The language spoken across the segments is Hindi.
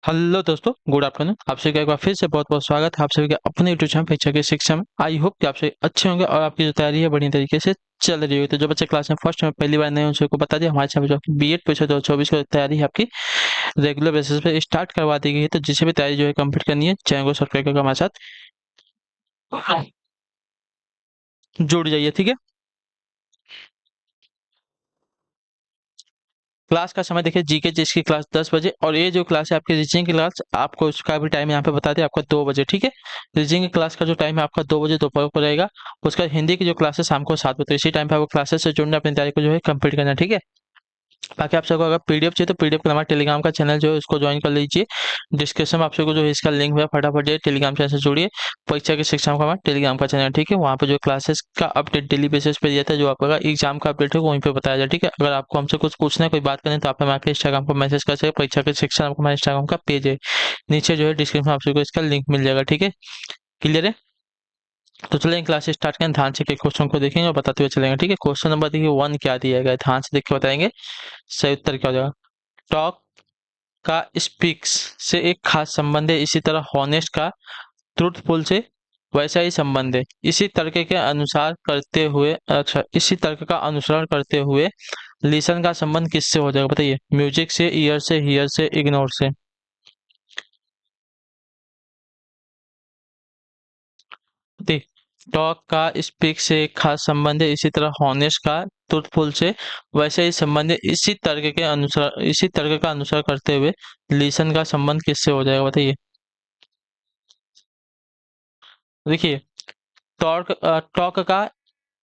हेलो दोस्तों, गुड आफ्टरनून। आप सभी का एक बार फिर से बहुत बहुत स्वागत है आप सभी के अपने यूट्यूब चैनल परीक्षा की शिक्षा में। आई होप कि आप सभी अच्छे होंगे और आपकी जो तैयारी है बढ़िया तरीके से चल रही होगी। तो जो बच्चे क्लास में फर्स्ट में पहली बार नए हैं उन सबको बता दिया, हमारे चैनल पर जो बीएड परीक्षा 2024 की तैयारी है आपकी रेगुलर बेसिस पे स्टार्ट करवा दी गई है। तो जिसे भी तैयारी जो है कंप्लीट करनी है, चैनल को सब्सक्राइब करके हमारे साथ जुड़ जाइए, ठीक है। क्लास का समय देखिए, जीके जिसकी क्लास 10 बजे, और ये जो क्लास है आपकी रीजनिंग की क्लास, आपको उसका भी टाइम यहाँ पे बता दें, आपका 2 बजे, ठीक है। रीजनिंग की क्लास का जो टाइम है आपका 2 बजे दोपहर को रहेगा। उसका हिंदी की जो क्लास है शाम को 7 बजे। तो इसी टाइम पे आपको क्लासेस से जुड़ना, अपनी तैयारी को जो है कंप्लीट करना है, ठीक है। बाकी आप सबको अगर पीडीएफ चाहिए तो पीडीएफ का हमारे टेलीग्राम का चैनल जो है उसको ज्वाइन कर लीजिए। डिस्क्रिप्शन में आप सबको जो है इसका लिंक है, फटाफट जो है टेलीग्राम चैनल से जुड़िए। परीक्षा की शिक्षा का हमारा टेलीग्राम का चैनल है, ठीक है। वहाँ पे जो क्लासेस का अपडेट डेली बेसिस पे दिया था, जो आपका एग्जाम का अपडेट है वहीं पे बताया जाए, ठीक है। अगर आपको हमसे कुछ पूछना है, कोई बात करनी है, तो आप हमारे इंस्टाग्राम पर मैसेज कर सकते हैं। परीक्षा की शिक्षा आपको हमारे इंस्टाग्राम का पेज है, नीचे जो है डिस्क्रिप्शन में आप सबको इसका लिंक मिल जाएगा, ठीक है। क्लियर है। तो चलें क्लास स्टार्ट करें, ध्यान से के क्वेश्चन को देखेंगे और बताते हुए चलेंगे, ठीक है। क्वेश्चन नंबर देखिए 1 क्या दिया गया है, ध्यान से देख के बताएंगे सही उत्तर क्या हो जाएगा। टॉक का स्पीक्स से एक खास संबंध है, इसी तरह हॉनेस्ट का ट्रूथफुल से वैसा ही संबंध है। इसी तर्क के अनुसार करते हुए, अच्छा, इसी तर्क का अनुसरण करते हुए लिसन का संबंध किससे हो जाएगा, बताइए। म्यूजिक से, ईयर से, हियर से, इग्नोर से। देखिए, टॉक का स्पीक से एक खास संबंध है, इसी तरह हॉनेस्ट का ट्रूथफुल से वैसे ही संबंध है। इसी तर्क का अनुसरण करते हुए लिसन का संबंध किससे हो जाएगा, बताइए। देखिए, टॉक का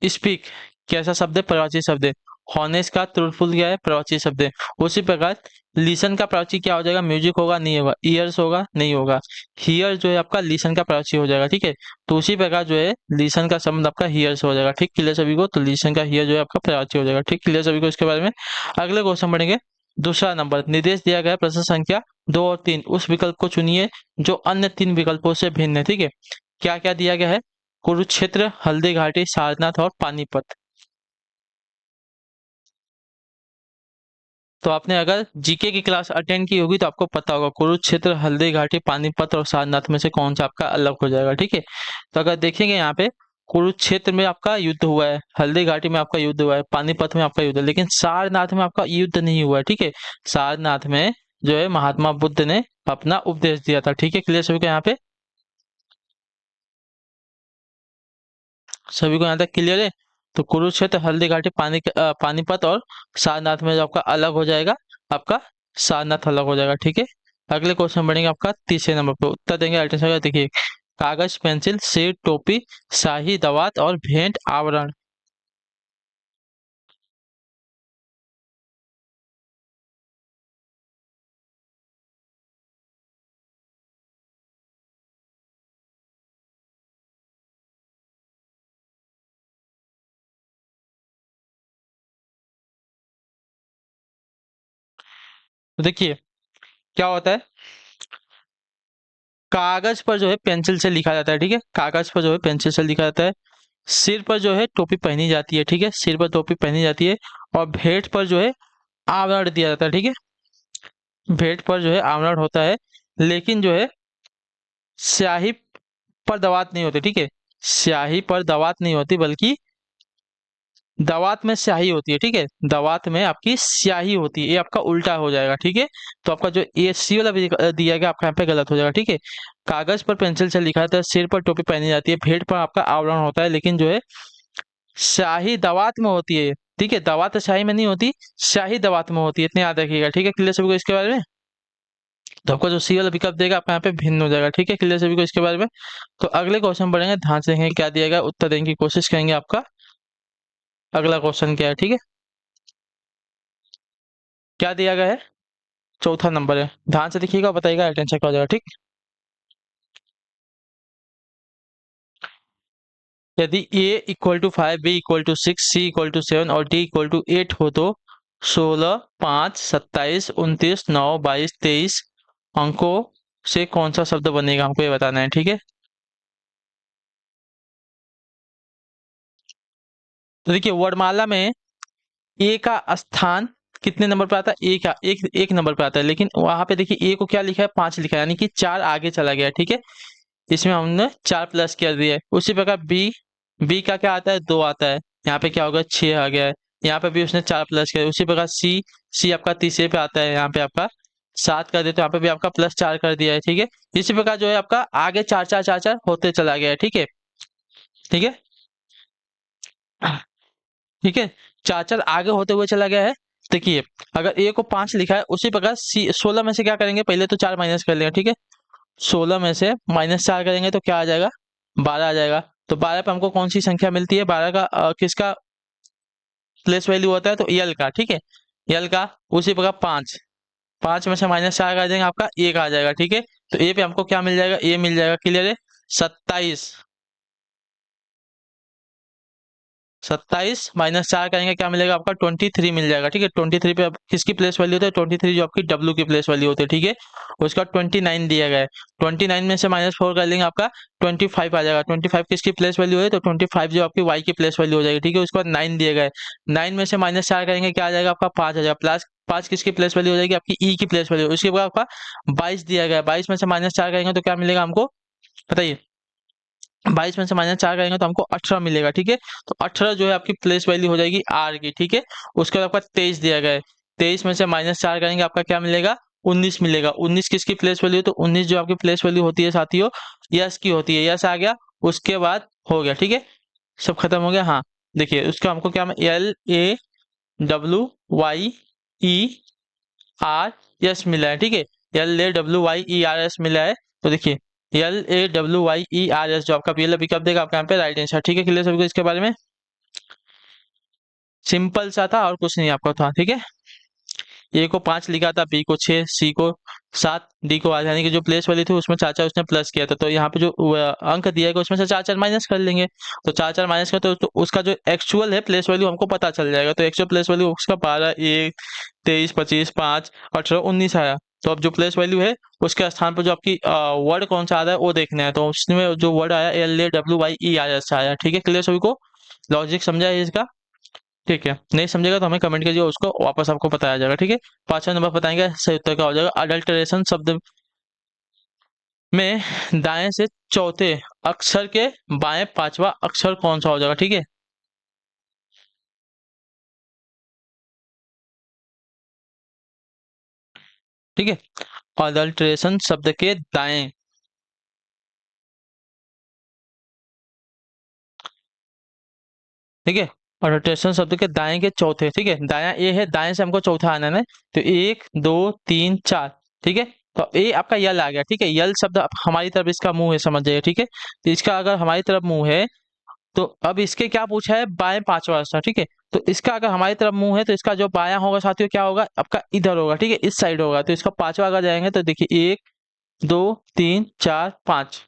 स्पीक कैसा शब्द है, प्रवाची शब्द है। हॉनेस्ट का ट्रूथफुल क्या है, प्रवाची शब्द है। उसी प्रकार लिसन का प्रवाची क्या हो जाएगा, म्यूजिक होगा, नहीं होगा। ईयर्स होगा, नहीं होगा। हियर जो है आपका लिसन का प्रवाची हो जाएगा, ठीक है। तो उसी प्रकार जो है लिसन का संबंध आपका हियर से हो जाएगा, ठीक। क्लियर सभी को। तो लिसन का हियर जो है आपका प्रवाची हो जाएगा, ठीक। क्लियर सभी को इसके बारे में। अगले क्वेश्चन बढ़ेंगे। दूसरा नंबर, निर्देश दिया गया है प्रश्न संख्या 2 और 3, उस विकल्प को चुनिए जो अन्य 3 विकल्पों से भिन्न है, ठीक है। क्या क्या दिया गया है, कुरुक्षेत्र, हल्दी घाटी, सारनाथ और पानीपत। तो आपने अगर जीके की क्लास अटेंड की होगी तो आपको पता होगा कुरुक्षेत्र, हल्दी घाटी, पानीपत और सारनाथ में से कौन सा आपका अलग हो जाएगा, ठीक है। तो अगर देखेंगे यहाँ पे, कुरुक्षेत्र में आपका युद्ध हुआ है, हल्दी घाटी में आपका युद्ध हुआ है, पानीपत में आपका युद्ध है, लेकिन सारनाथ में आपका युद्ध नहीं हुआ है, ठीक है। सारनाथ में जो है महात्मा बुद्ध ने अपना उपदेश दिया था, ठीक है। क्लियर सभी को यहाँ पे, सभी को यहाँ तक क्लियर है। तो कुरुक्षेत्र, हल्दी घाटी, पानीपत और सारनाथ में जो आपका अलग हो जाएगा, आपका सारनाथ अलग हो जाएगा, ठीक है। अगले क्वेश्चन बढ़ेंगे आपका तीसरे नंबर पे, उत्तर देंगे अल्टरनेटिव का। देखिए, कागज, पेंसिल, सेब, टोपी, शाही दवात और भेंट आवरण। तो देखिए क्या होता है, कागज पर जो है पेंसिल से लिखा जाता है, ठीक है। कागज पर जो है पेंसिल से लिखा जाता है। सिर पर जो है टोपी पहनी जाती है, ठीक है। सिर पर टोपी पहनी जाती है। और भेंट पर जो है आवरण दिया जाता है, ठीक है। भेंट पर जो है आवरण होता है, लेकिन जो है स्याही पर दवात नहीं होती, ठीक है। स्याही पर दवात नहीं होती, बल्कि दवात में स्याही होती है, ठीक है। दवात में आपकी स्याही होती है, ये आपका उल्टा हो जाएगा, ठीक है। तो आपका जो ए सी वाला दिया गया आपका यहाँ पे गलत हो जाएगा, ठीक है। कागज पर पेंसिल से लिखा जाता है, सिर पर टोपी पहनी जाती है, भेंट पर आपका आवरण होता है, लेकिन जो है स्याही दवात में होती है, ठीक है। दवात स्याही में नहीं होती, स्याही दवात में होती है, इतने याद रखिएगा, ठीक है। क्लियर सभी को इसके बारे में। तो आपका जो सी वाला विकल्प देगा आपका यहाँ पे भिन्न हो जाएगा, ठीक है। क्लियर सभी को इसके बारे में। तो अगले क्वेश्चन बढ़ेंगे, ध्यान से देखेंगे क्या दिया गया, उत्तर देने की कोशिश करेंगे। आपका अगला क्वेश्चन क्या है, ठीक है। क्या दिया गया है, चौथा नंबर है, ध्यान से देखिएगा, बताइएगा अटेंशन क्या हो जाएगा, ठीक। यदि a equal to 5, b equal to 6, c equal to 7 और d इक्वल टू 8 हो तो 16, 5, 27, 29, 9, 22, 23 अंकों से कौन सा शब्द बनेगा, हमको ये बताना है, ठीक है। तो देखिए, वर्णमाला में ए का स्थान कितने नंबर पे आता है, एक नंबर पे आता है, लेकिन वहां पे देखिए ए को क्या लिखा है, 5 लिखा है, यानी कि 4 आगे चला गया। ठीक है, इसमें हमने 4 प्लस कर दिया है। उसी प्रकार बी का क्या आता है, 2 आता है, यहाँ पे क्या होगा, 6 आ गया है। यहाँ पे भी उसने 4 प्लस किया। उसी प्रकार सी आपका तीसरे पे आता है, यहाँ पे आपका 7 कर दे तो यहाँ पे भी आपका +4 कर दिया है। ठीक है, इसी प्रकार जो है आपका आगे 4 4 4 4 होते चला गया है। ठीक है, ठीक है, ठीक है, 4 4 आगे होते हुए चला गया है। देखिए, अगर ए को 5 लिखा है, उसी प्रकार सी 16 में से क्या करेंगे, पहले तो 4 माइनस कर लेंगे। ठीक है, 16 में से -4 करेंगे तो क्या आ जाएगा, 12 आ जाएगा। तो 12 पे हमको कौन सी संख्या मिलती है, 12 का किसका प्लेस वैल्यू होता है, तो यल का। ठीक है, यल का। उसी प्रकार 5 में से -4 कर देंगे, आपका 1 आ जाएगा। ठीक है, तो ए पे हमको क्या मिल जाएगा, ए मिल जाएगा। क्लियर है, 27 -4 करेंगे, क्या मिलेगा आपका, 23 मिल जाएगा। ठीक है, 23 पे अब किसकी प्लेस वैल्यू होती है, 23 जो आपकी डब्ल्यू की प्लेस वैल्यू होती है। ठीक है, उसका 29 दिया गया है। 29 में से -4 कर लेंगे, आपका 25 आ जाएगा। 25 किसकी प्लेस वैल्यू है, तो 25 जो आपकी वाई की प्लेस वैल्यू हो जाएगी। ठीक है, उसके बाद 9 दिया गया है। 9 में से -4 करेंगे, क्या आ जाएगा आपका, 5 आ जाएगा। प्लस 5 किसकी प्लेस वैल्यू हो जाएगी, आपकी ई की प्लेस वैल्यू। उसके बाद आपका 22 दिया गया है। 22 में से -4 करेंगे तो क्या मिलेगा हमको, बताइए। 22 में से -4 करेंगे तो हमको 18 मिलेगा। ठीक है, तो 18 जो है आपकी प्लेस वैल्यू हो जाएगी आर की। ठीक है, उसके बाद आपका 23 दिया गया है। 23 में से -4 करेंगे, आपका क्या मिलेगा, 19 मिलेगा। 19 किसकी प्लेस वैल्यू, तो 19 जो आपकी प्लेस वैल्यू होती है साथियों, यस की होती है। यस आ गया, उसके बाद हो गया। ठीक है, सब खत्म हो गया। हाँ, देखिए उसका हमको क्या, LAWYER यस मिला है। ठीक है, LAWYERS मिला है। तो देखिए, LAWYERS जो आपका पीएल अभी कब देगा, आपका यहाँ पे राइट आंसर। ठीक है, क्लियर सभी को इसके बारे में, सिंपल सा था और कुछ नहीं आपका था। ठीक है, ए को 5 लिखा था, बी को 6, सी को 7, डी को 8, यानी कि जो प्लेस वाली थी उसमें 4 4 उसने प्लस किया था। तो यहाँ पे जो अंक दिया गया उसमें से 4 4 माइनस कर लेंगे। तो 4 4 माइनस कर तो उसका जो एक्चुअल है प्लेस वैल्यू हमको पता चल जाएगा। तो एक्चुअल प्लेस वैल्यू उसका 12, 1, 23, 25, 5, 18, 19 आया। तो अब जो प्लेस वैल्यू है उसके स्थान पर जो आपकी वर्ड कौन सा आ रहा है वो देखना है। तो उसमें जो वर्ड आया LAWYERS आया। ठीक है, क्लियर सभी को, लॉजिक समझा है इसका। ठीक है, नहीं समझेगा तो हमें कमेंट कीजिए, उसको वापस आपको बताया जाएगा। ठीक है, 5वां नंबर बताएंगे, सही उत्तर क्या हो जाएगा, अडल्टरेशन शब्द में दाएं से चौथे अक्षर के बाएं 5वां अक्षर कौन सा हो जाएगा। ठीक है, ठीक है, अडल्टरेशन शब्द के दाएं, ठीक है, अडल्टरेशन शब्द के दाएं के चौथे। ठीक है, दाया ए है, दाएं से हमको चौथा आना है, तो 1 2 3 4। ठीक है, तो ए आपका यल आ गया। ठीक है, यल शब्द हमारी तरफ इसका मुंह है, समझ जाइए। ठीक है, तो इसका अगर हमारी तरफ मुंह है, तो अब इसके क्या पूछा है, बाएं 5वां रास्ता। ठीक है, तो इसका अगर हमारी तरफ मुंह है तो इसका जो बायां होगा साथियों क्या होगा, आपका इधर होगा। ठीक है, इस साइड होगा। तो इसका 5वां अगर जाएंगे तो देखिए 1 2 3 4 5।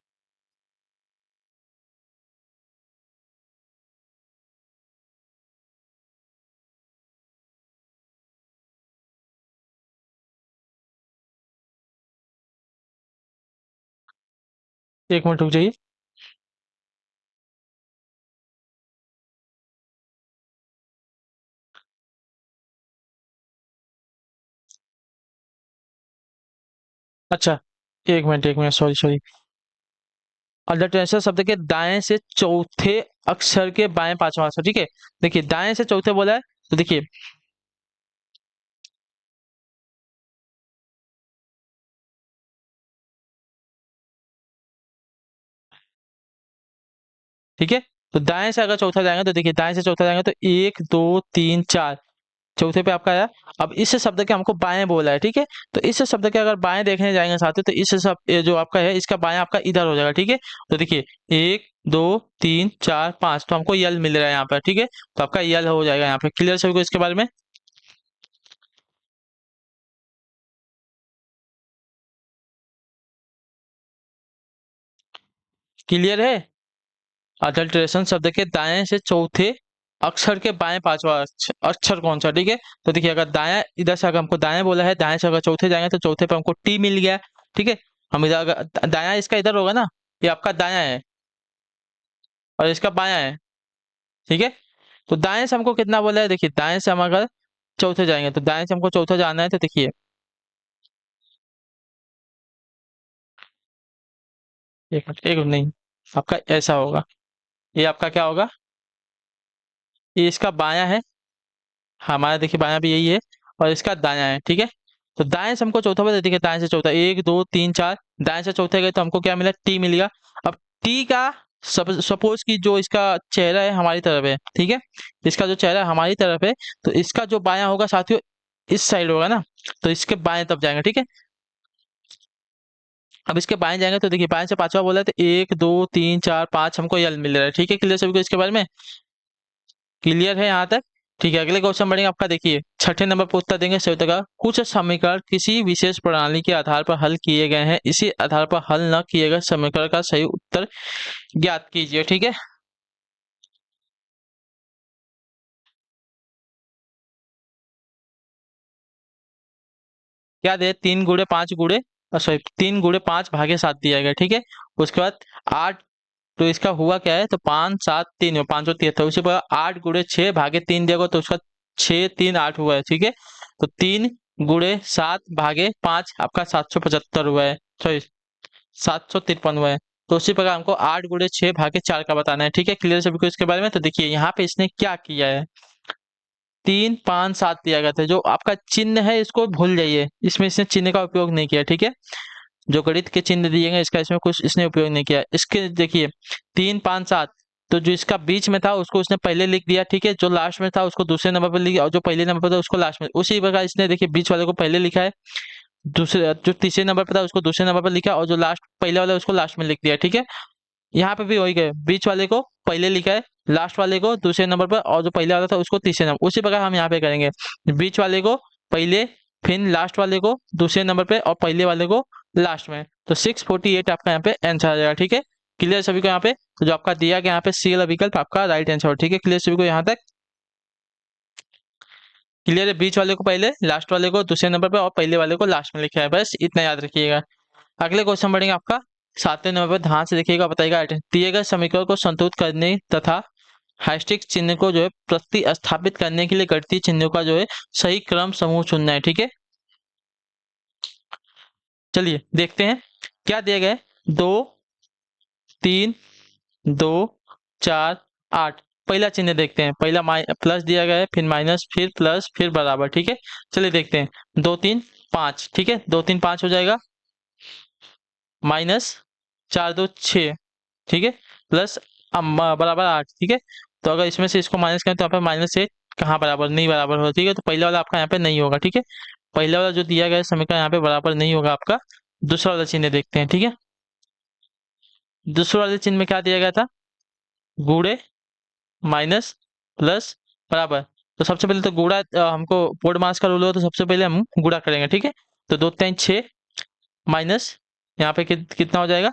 एक मिनट रुक जाइए। अच्छा, एक मिनट, सॉरी सॉरी। अल्टरनेशन शब्द के दाएं से चौथे अक्षर के बाएं 5वां अक्षर। ठीक है, देखिए दाएं से चौथे बोला है, तो देखिए, ठीक है, तो दाएं से अगर चौथा जाएंगे तो देखिए, दाएं से चौथा जाएंगे तो 1 2 3 4, चौथे पे आपका आया। अब इस शब्द के हमको बाएं बोला है। ठीक है, तो इस शब्द के अगर बाएं देखने जाएंगे साथियों, तो इस शब्द ये जो आपका है इसका बायां आपका इधर हो जाएगा। ठीक है, तो देखिए 1 2 3 4 5, तो हमको यल मिल रहा है यहाँ पर। ठीक है, तो आपका यल हो जाएगा यहाँ पे। क्लियर सभी को इसके बारे में, क्लियर है। अडल्ट्रेशन शब्द के दाएं से चौथे अक्षर के बाएं 5वां अक्षर कौन सा। ठीक है, तो देखिए अगर दायां इधर से अगर हमको दाएं बोला है, दाएं से अगर चौथे जाएंगे तो चौथे पे हमको टी मिल गया। ठीक है, हम इधर अगर दायां इसका इधर होगा ना, ये आपका दायां है और इसका बायां है। ठीक है, तो दाएं से हमको कितना बोला है, देखिए दाएं से हम अगर चौथे जाएंगे, तो दाएं से हमको चौथा जाना है, तो देखिए एक मिनट, एक मिनट, नहीं, आपका ऐसा होगा, ये आपका क्या होगा, ये इसका बायां है, हमारा देखिए बायां भी यही है, और इसका दायां है, ठीक है। तो दाएं से हमको चौथा बता, देखिए दाएं से चौथा, एक दो तीन चार, दाएं से चौथे गए तो हमको क्या मिला, टी मिलेगा। अब टी का सपोज कि जो इसका चेहरा है हमारी तरफ है, ठीक है, इसका जो चेहरा हमारी तरफ है, तो इसका जो बायां होगा साथियों, इस साइड होगा ना, तो इसके बाएं तरफ जाएंगे, ठीक है। अब इसके बाएं जाएंगे तो देखिए बाएं से पांचवा बोला है, तो एक दो तीन चार पांच हमको यल मिल रहा है, ठीक है। क्लियर सभी को इसके बारे में, क्लियर है यहाँ तक? ठीक है, अगले क्वेश्चन बढ़ेंगे आपका, देखिए छठे नंबर पर उत्तर देंगे सही का, कुछ समीकरण किसी विशेष प्रणाली के आधार पर हल किए गए हैं, इसी आधार पर हल न किए गए समीकरण का सही उत्तर ज्ञात कीजिए, ठीक है। क्या दे, 3 गुणे 5 गुणे, सॉरी 3 गुणे 5 भागे 7 दिया गया, ठीक है। उसके बाद 8, तो इसका हुआ क्या है, तो 5 7 3, 573, उसी पर 8 गुणे 6 भागे 3 देगा, तो उसका 6 3 8 हुआ है, ठीक है। तो 3 गुणे 7 भागे 5 आपका 775 हुआ है, सॉरी 753 हुआ है। तो उसी प्रकार हमको 8 गुणे 6 भागे 4 का बताना है, ठीक है। क्लियर सभी को इसके बारे में, तो देखिए यहाँ पे इसने क्या किया है, 3 5 7 दिया गया था, जो आपका चिन्ह है इसको भूल जाइए, इसमें इसने चिन्ह का उपयोग नहीं किया, ठीक है। जो गणित के चिन्ह दिए गए इसका इसमें कुछ इसने उपयोग नहीं किया, इसके देखिए 3 5 7, तो जो इसका बीच में था उसको उसने पहले लिख दिया, ठीक है। जो लास्ट में था उसको दूसरे नंबर पर लिखा, और जो पहले नंबर पर था उसको लास्ट में, उसी प्रकार इसने देखिए बीच वाले को पहले लिखा है, दूसरे जो तीसरे नंबर पर था उसको दूसरे नंबर पर लिखा, और जो लास्ट पहले वाला है उसको लास्ट में लिख दिया, ठीक है। यहाँ पे भी वही गए, बीच वाले को पहले लिखा है, लास्ट वाले को दूसरे नंबर पर, और जो पहले वाला था उसको तीसरे नंबर, उसी प्रकार हम यहाँ पे करेंगे, बीच वाले को पहले, फिर लास्ट वाले को दूसरे नंबर पे, और पहले वाले को लास्ट में। तो 648 आपका यहाँ पे आंसर आ जाएगा, ठीक है। क्लियर सभी को यहाँ पे, तो जो आपका दिया गया यहाँ पे सी वाला विकल्प आपका राइट आंसर, ठीक है। क्लियर सभी को यहाँ तक, क्लियर है, बीच वाले को पहले, लास्ट वाले को दूसरे नंबर पे, और पहले वाले को लास्ट में लिखा है, बस इतना याद रखिएगा। अगले क्वेश्चन बढ़ेंगे आपका 7वें नंबर पर, ध्यान से देखिएगा, बताइएगा दिए गए समीकरण को संतुलित करने तथा हैशटैग चिन्ह को जो है प्रतिस्थापित करने के लिए गणितीय चिन्हों का जो है सही क्रम समूह चुनना है, ठीक है। चलिए देखते हैं क्या दिया गया है, 2 3 2 4 8, पहला चिन्ह देखते हैं, पहला प्लस दिया गया है, फिर माइनस, फिर प्लस, फिर बराबर, ठीक है। चलिए देखते हैं, 2 3 5, ठीक है, 2 3 5 हो जाएगा, माइनस 4 2 6, ठीक है, प्लस बराबर 8, ठीक है। तो अगर इसमें से इसको माइनस करें तो यहाँ पे -8 कहाँ बराबर, नहीं बराबर होगा, ठीक है। तो पहला वाला आपका यहाँ पे नहीं होगा, ठीक है। पहला वाला जो दिया गया है समीकरण यहाँ पे बराबर नहीं होगा आपका। दूसरा वाला चिन्ह देखते हैं, ठीक है। दूसरे वाले चिन्ह में क्या दिया गया था, गुणे माइनस प्लस बराबर। तो सबसे पहले तो गुणा, हमको बोर्ड मास का रूल हो, तो सबसे पहले हम गुणा करेंगे, ठीक है। तो 2 3 6 माइनस, यहाँ पे कितना हो जाएगा,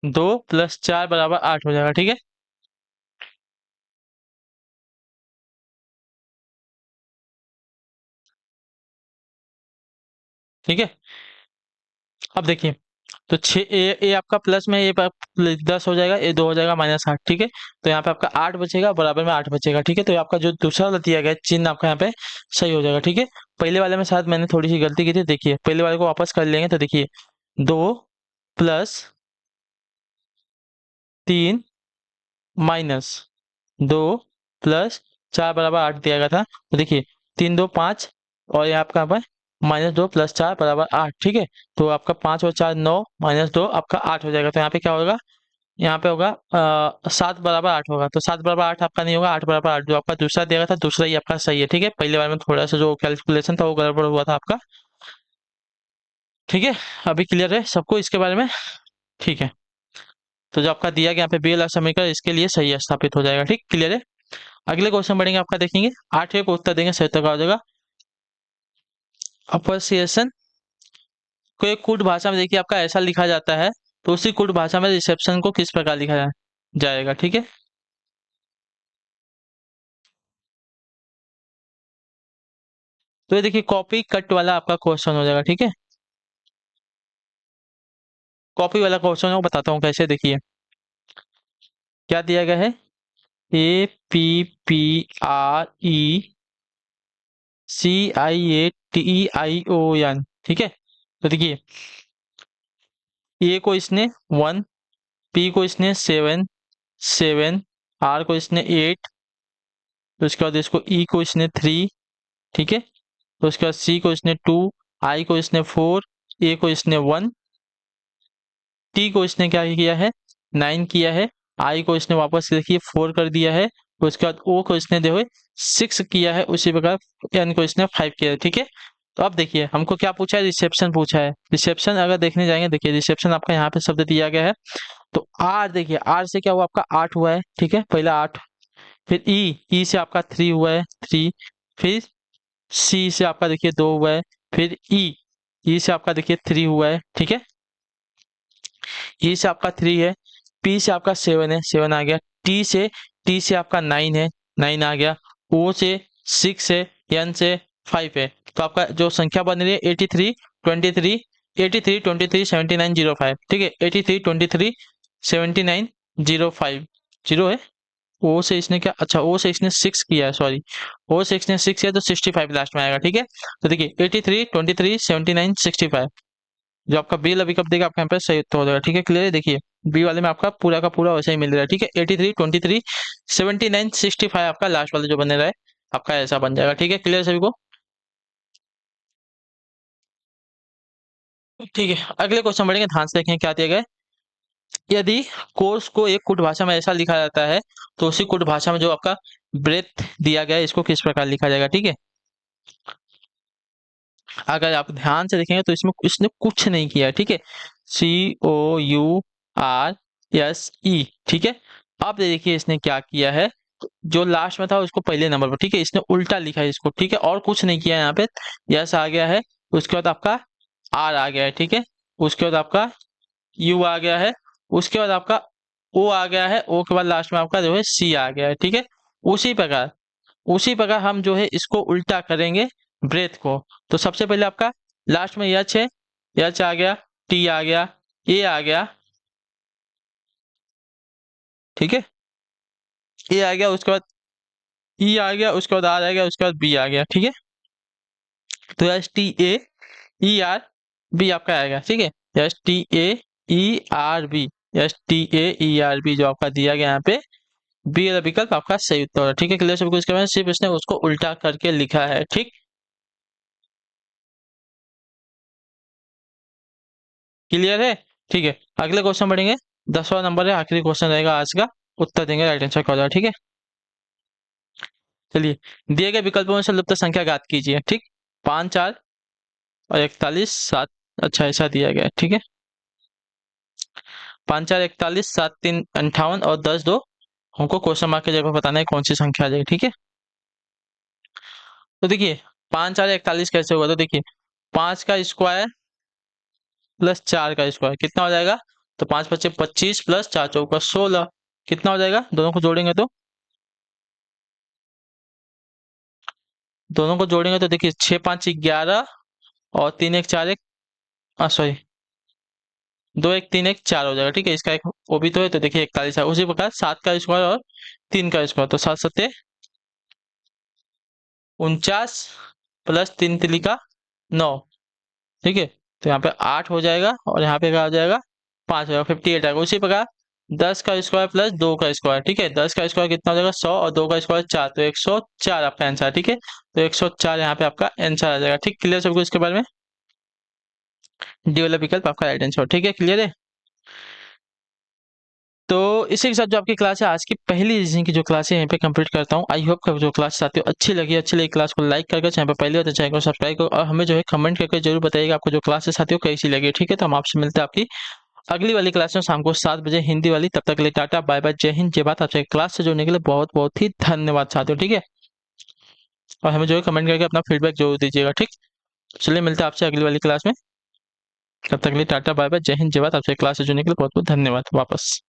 2 + 4 बराबर 8 हो जाएगा, ठीक है। ठीक है, अब देखिए, तो 6 ए आपका प्लस में, 10 हो जाएगा, ए 2 हो जाएगा, -8, ठीक है। तो यहाँ पे आपका 8 बचेगा, बराबर में 8 बचेगा, ठीक है। तो आपका जो दूसरा वाला दिया गया चिन्ह आपका यहाँ पे सही हो जाएगा, ठीक है। पहले वाले में शायद मैंने थोड़ी सी गलती की थी, देखिए पहले वाले को वापस कर लेंगे, तो देखिए 2 + 3 -2 + 4 बराबर 8 दिया गया था, तो देखिए 3 2 5, और यहाँ आपका यहाँ पर -2 + 4 बराबर 8, ठीक है। तो आपका 5 और 4 9, -2 आपका 8 हो जाएगा, तो यहाँ पे क्या होगा, यहाँ पे होगा 7 बराबर 8 होगा, तो 7 बराबर 8 आपका नहीं होगा, 8 बराबर 8 जो आपका दूसरा दिया गया था, दूसरा ही आपका सही है, ठीक है। पहले बार में थोड़ा सा जो कैलकुलेशन था वो गड़बड़ हुआ था आपका, ठीक है। अभी क्लियर है सबको इसके बारे में, ठीक है। तो जो आपका दिया गया यहाँ पे बी वाला समीकरण इसके लिए सही स्थापित हो जाएगा, ठीक, क्लियर है। अगले क्वेश्चन बढ़ेंगे आपका, देखेंगे 8वें को उत्तर देंगे, सही उत्तर का हो जाएगा अप्रिसिएशन को एक कूट भाषा में देखिए आपका ऐसा लिखा जाता है, तो उसी कूट भाषा में रिसेप्शन को किस प्रकार लिखा जाएगा, ठीक है। तो ये देखिए कॉपी कट वाला आपका क्वेश्चन हो जाएगा, ठीक है। कॉपी वाला क्वेश्चन है वो बताता हूँ कैसे, देखिए क्या दिया गया है, APPRECIATEION, ठीक है। तो देखिए ए को इसने 1, पी को इसने 7, 7, आर को इसने 8, तो उसके बाद इसको ई को इसने 3, ठीक है। तो उसके बाद सी को इसने 2, आई को इसने 4, ए को इसने 1, टी को इसने क्या किया है 9 किया है, आई को इसने वापस देखिए 4 कर दिया है, उसके बाद ओ को इसने देखो 6 किया है, उसी प्रकार एन को इसने 5 किया है, ठीक है। तो अब देखिए हमको क्या पूछा है, रिसेप्शन पूछा है। रिसेप्शन अगर देखने जाएंगे, देखिए रिसेप्शन आपका यहाँ पे शब्द दिया गया है। तो आर देखिए, आर से क्या हुआ आपका 8 हुआ है, ठीक है, पहला 8। फिर ई से आपका 3 हुआ है, 3। फिर सी से आपका देखिए 2 हुआ है। फिर ई से आपका देखिए 3 हुआ है, ठीक है। ई से आपका 3 है, पी से आपका 7 है, 7 आ गया। टी से आपका 9 है, 9 आ गया। ओ से 6 है, एन से 5 है। तो आपका जो संख्या बन रही है 83 23 83 23 79 05, ठीक है। 83 23 79 05 जीरो है। ओ से इसने क्या, अच्छा ओ से इसने 6 किया है, सॉरी, ओ से इसने 6 किया तो 65 लास्ट में आएगा, ठीक है। तो देखिए 83 23 79 65, जो आपका बी वाला विकल्प देगा आपका यहाँ पे सही उत्तर हो जाएगा, ठीक है। क्लियर है, देखिए बी वाले में आपका पूरा का पूरा वैसा ही मिल रहा है, ठीक है। 83 23 79 65 आपका लास्ट वाला जो बने रहा है आपका ऐसा बन जाएगा, ठीक है। क्लियर सभी को, ठीक है। अगले क्वेश्चन बढ़ेंगे, ध्यान से देखें क्या दिया गया है। यदि कोर्स को एक कुट भाषा में ऐसा लिखा जाता है तो उसी कुट भाषा में जो आपका ब्रेथ दिया गया है इसको किस प्रकार लिखा जाएगा, ठीक है। अगर आप ध्यान से देखेंगे तो इसमें इसने कुछ नहीं किया है, ठीक है। COURSE, ठीक है। अब देखिए इसने क्या किया है, जो लास्ट में था उसको पहले नंबर पर, ठीक है, इसने उल्टा लिखा है इसको, ठीक है, और कुछ नहीं किया यहाँ पे। यस आ गया है, उसके बाद आपका आर आ गया है, ठीक है। उसके बाद आपका यू आ गया है, उसके बाद आपका ओ आ गया है, ओ के बाद लास्ट में आपका जो है सी आ गया है, ठीक है। उसी प्रकार उसी प्रकार हम जो है इसको उल्टा करेंगे ब्रेथ को। तो सबसे पहले आपका लास्ट में यच है, यच आ गया, टी आ गया, ए आ गया, ठीक है, ए आ गया, उसके बाद ई आ गया, उसके बाद आर आ गया, उसके बाद बी आ गया, ठीक है। तो S T A E R B आपका आएगा, ठीक है। S T A E R B, S T A E R B जो आपका दिया गया यहाँ पे बी वाला विकल्प आपका सही उत्तर है, ठीक है। क्लियर सबको, इसके बाद सिर्फ इसने उसको उल्टा करके लिखा है, ठीक। क्लियर है, ठीक है। अगले क्वेश्चन बढ़ेंगे, 10वां नंबर है, आखिरी क्वेश्चन रहेगा आज का, उत्तर देंगे राइट आंसर का, ठीक है। चलिए, दिए गए विकल्पों में से लुप्त संख्या ज्ञात कीजिए, ठीक। 5 4 और 41 7, अच्छा ऐसा दिया गया है, ठीक है। 5 4 41 7 3 58 और 10 2, हमको क्वेश्चन मार्क की जगह बताना है कौन सी संख्या आ जाएगी, ठीक है। तो देखिए 5 4 41 कैसे होगा, तो देखिए 5 का स्क्वायर प्लस 4 का स्क्वायर कितना हो जाएगा, तो 5 5 25 प्लस 4 चौका 16, कितना हो जाएगा, दोनों को जोड़ेंगे तो देखिए 6 5 11 और 3 1 4 1, सॉरी 2 1 3 1 4 हो जाएगा, ठीक है। इसका एक वो भी तो है, तो देखिए 41 है। उसी प्रकार 7 का स्क्वायर और 3 का स्क्वायर, तो 7 7 49 प्लस 3 3 का 9, ठीक है। तो यहाँ पे 8 हो जाएगा और यहाँ पे क्या हो जाएगा 5 हो जाएगा, 58 आएगा। उसी प्रकार 10 का स्क्वायर प्लस 2 का स्क्वायर, ठीक है। 10 का स्क्वायर कितना हो जाएगा 100 और 2 का स्क्वायर 4, तो 104 आपका आंसर है, ठीक है। तो 104 यहाँ पे आपका आंसर आ जाएगा, ठीक। क्लियर सबको इसके बारे में, डी वाला विकल्प आपका राइट आंसर, ठीक है। क्लियर है। तो इसी के साथ जो आपकी क्लास है आज की पहली रीजनिंग की जो क्लास है यहीं पे कंप्लीट करता हूँ। आई होप कि जो क्लास साथियों अच्छी लगी क्लास को लाइक करके चैनल पर पहले होते चैनल को सब्सक्राइब करो और हमें जो है कमेंट करके जरूर बताइएगा आपको जो क्लास है साथियों कैसी लगी, ठीक है। तो हम आपसे मिलते हैं आपकी अगली वाली क्लास में शाम को 7 बजे हिंदी वाली। तब तक के लिए टाटा बाय बाय, जय हिंद जय भारत। आपसे क्लास से जुड़ने के लिए बहुत बहुत ही धन्यवाद साथियों, ठीक है। और हमें जो है कमेंट करके अपना फीडबैक जरूर दीजिएगा, ठीक। चलिए मिलते हैं आपसे अगली वाली क्लास में, तब तक के लिए टाटा बाय बाय, जय हिंद जय भारत। आपसे क्लास से जुड़ने के लिए बहुत बहुत धन्यवाद वापस।